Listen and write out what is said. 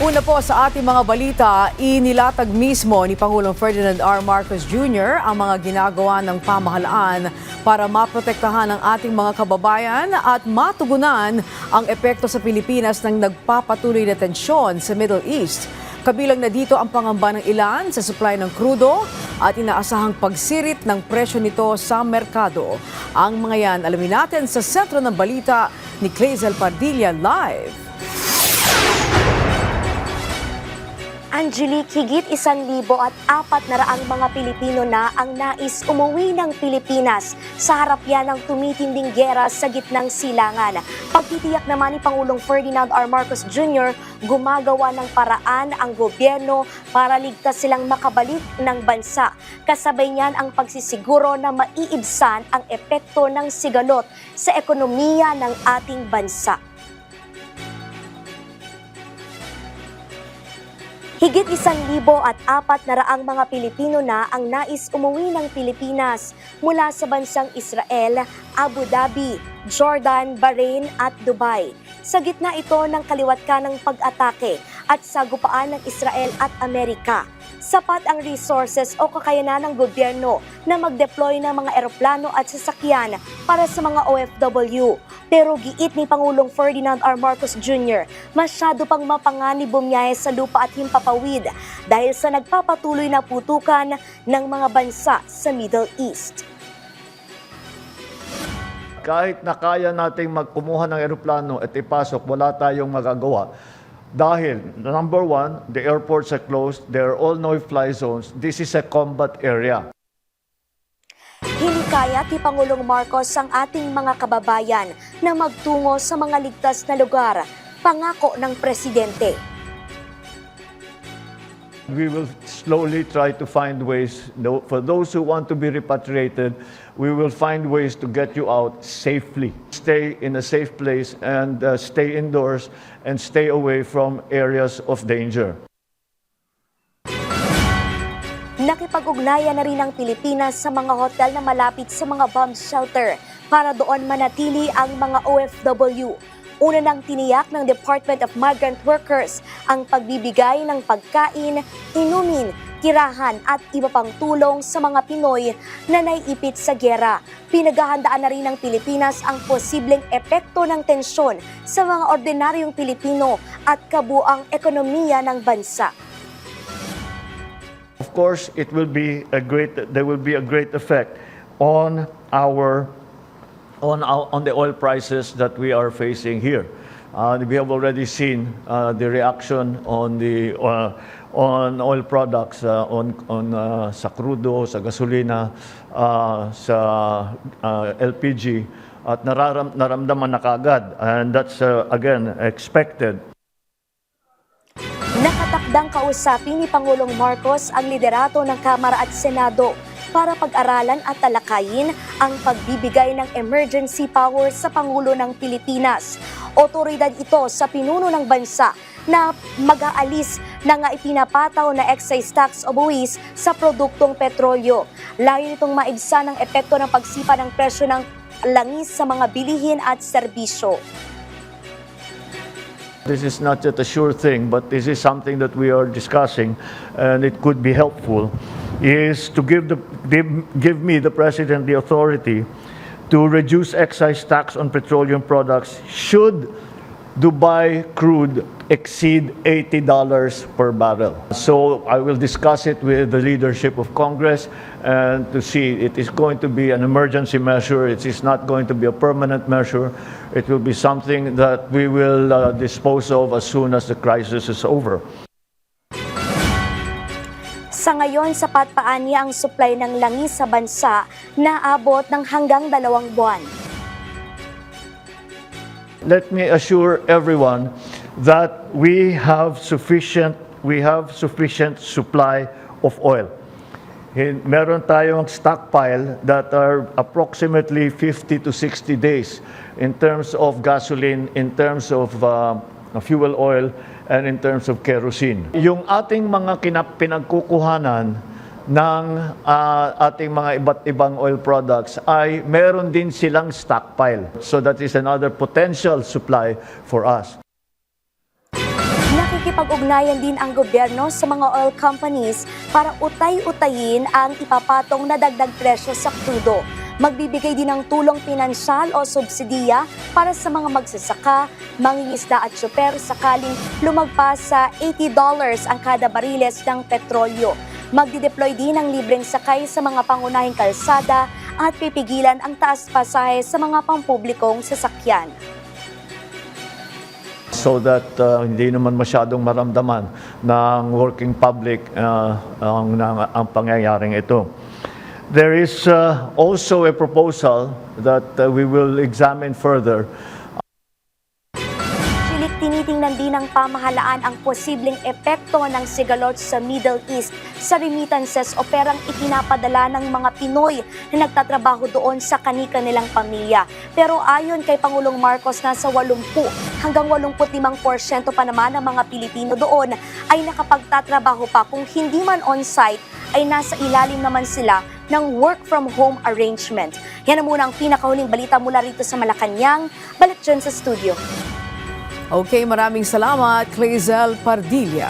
Una po sa ating mga balita, inilatag mismo ni Pangulong Ferdinand R. Marcos Jr. ang mga ginagawa ng pamahalaan para maprotektahan ang ating mga kababayan at matugunan ang epekto sa Pilipinas ng nagpapatuloy na tensyon sa Middle East. Kabilang na dito ang pangamba ng ilan sa supply ng krudo at inaasahang pagsirit ng presyo nito sa merkado. Ang mga yan alamin natin sa sentro ng balita ni Clazel Padilla live. Angelique, higit 1,400 mga Pilipino na ang nais umuwi ng Pilipinas sa harap yan ng tumitinding giyera sa gitnang silangan. Pagtitiyak naman ni Pangulong Ferdinand R. Marcos Jr., gumagawa ng paraan ang gobyerno para ligtas silang makabalik ng bansa. Kasabay niyan ang pagsisiguro na maiibsan ang epekto ng sigalot sa ekonomiya ng ating bansa. Higit 1,400 mga Pilipino na ang nais umuwi ng Pilipinas mula sa bansang Israel, Abu Dhabi, Jordan, Bahrain at Dubai. Sa gitna ito ng kaliwat ka ng pag-atake at sagupaan ng Israel at Amerika. Sapat ang resources o kakayanan ng gobyerno na mag-deploy ng mga eroplano at sasakyan para sa mga OFW. Pero giit ni Pangulong Ferdinand R. Marcos Jr., masyado pang mapanganib bumiyahe sa lupa at himpapawid dahil sa nagpapatuloy na putukan ng mga bansa sa Middle East. Kahit na kaya nating magkumuha ng eroplano at ipasok, wala tayong magagawa. Dahil, number one, the airports are closed, there are all no-fly zones. This is a combat area. Hinikayat ni Pangulong Marcos ang ating mga kababayan na magtungo sa mga ligtas na lugar. Pangako ng Presidente. We will slowly try to find ways. For those who want to be repatriated, we will find ways to get you out safely. Stay in a safe place and stay indoors and stay away from areas of danger. Nakipag-ugnayan na rin ang Pilipinas sa mga hotel na malapit sa mga bomb shelter para doon manatili ang mga OFW. Una nang tiniyak ng Department of Migrant Workers ang pagbibigay ng pagkain, inumin, tirahan at iba pang tulong sa mga Pinoy na naiipit sa giyera. Pinaghahandaan na rin ng Pilipinas ang posibleng epekto ng tensyon sa mga ordinaryong Pilipino at kabuang ekonomiya ng bansa. Of course, there will be a great effect on the oil prices that we are facing here. We have already seen the reaction on oil products, sa crudo, sa gasolina, sa LPG, at naramdaman na kaagad, and that's again expected. Nakatakdang kausapin ni Pangulong Marcos ang liderato ng Kamara at Senado para pag-aralan at talakayin ang pagbibigay ng emergency powers sa Pangulo ng Pilipinas. Otoridad ito sa pinuno ng bansa na mag-aalis ng ipinapataw na excise tax o buwis sa produktong petrolyo. Layo nitong maibsan ang epekto ng pagsipa ng presyo ng langis sa mga bilihin at serbisyo. This is not just a sure thing, but this is something that we are discussing, and it could be helpful, is to give me, the President, the authority to reduce excise tax on petroleum products should Dubai crude exceed $80 per barrel. So I will discuss it with the leadership of Congress and to see it is going to be an emergency measure. It is not going to be a permanent measure. It will be something that we will dispose of as soon as the crisis is over. Sa ngayon, sapat pa niya ang supply ng langis sa bansa na abot ng hanggang 2 buwan. Let me assure everyone that we have sufficient supply of oil. Meron tayong stockpile that are approximately 50 to 60 days in terms of gasoline, in terms of fuel oil, and in terms of kerosene. Yung ating mga pinagkukuhanan ng ating mga iba't ibang oil products ay meron din silang stockpile. So that is another potential supply for us. Makikipag-ugnayan din ang gobyerno sa mga oil companies para utay-utayin ang ipapatong na dagdag presyo sa krudo. Magbibigay din ng tulong pinansyal o subsidiya para sa mga magsasaka, mangingisda at tsuper sakaling lumagpas sa $80 ang kada bariles ng petrolyo. Magdideploy din ng libreng sakay sa mga pangunahing kalsada at pipigilan ang taas pasahe sa mga pampublikong sasakyan. So that hindi naman masyadong maramdaman ng working public ang pangyayaring ito. There is also a proposal that we will examine further. Tinitingnan din ng pamahalaan ang posibleng epekto ng sigalot sa Middle East sa remittances o perang ipinapadala ng mga Pinoy na nagtatrabaho doon sa kani-kanilang pamilya. Pero ayon kay Pangulong Marcos, nasa 80 hanggang 85% pa naman ng mga Pilipino doon ay nakapagtatrabaho pa, kung hindi man on-site ay nasa ilalim naman sila ng work from home arrangement. Yan ang muna ang pinakahuling balita mula rito sa Malacanang. Balik dyan sa studio. Okay, maraming salamat, Clazel Pardilla.